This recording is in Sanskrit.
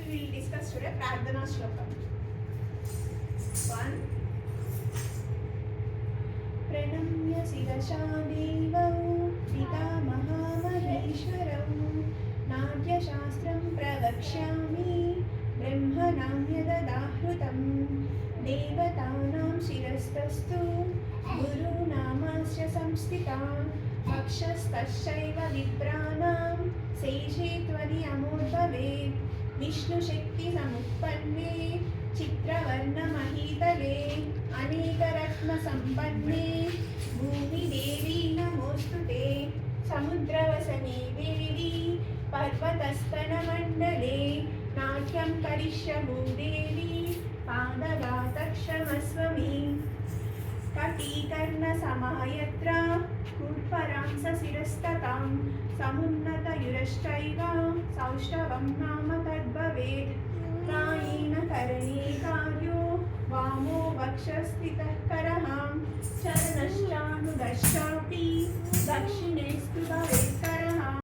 we will discuss today Pradhana Shlokam. 1. Pranamya Sirasha Devam Pitamahamaheeshwaram Natya Shastram Pravakshyami Brahmanam Yadadahrutam Devatanam Shirastastu Guru Namasya Samstitam Akshastashaiva Vipranam Seje Tvadiyamodbhave Vishnu Shakti Samutpanne Chitravarna Mahitale Anekaratna Sampanne Bhumi Devi Namostute Samudravasani Devi Parvatastana Mandale Natyam Karishyamo Devi Padagatakshamaswami Katīkarna Samayatra Kurparamsa Sirastatam Samunnata Yurashchaiva Saushtavam Nama Tadbhaved Prayena Karane Karyo Vamo Vakshastitah Karaham Charanashchanu Dashchapi Dakshina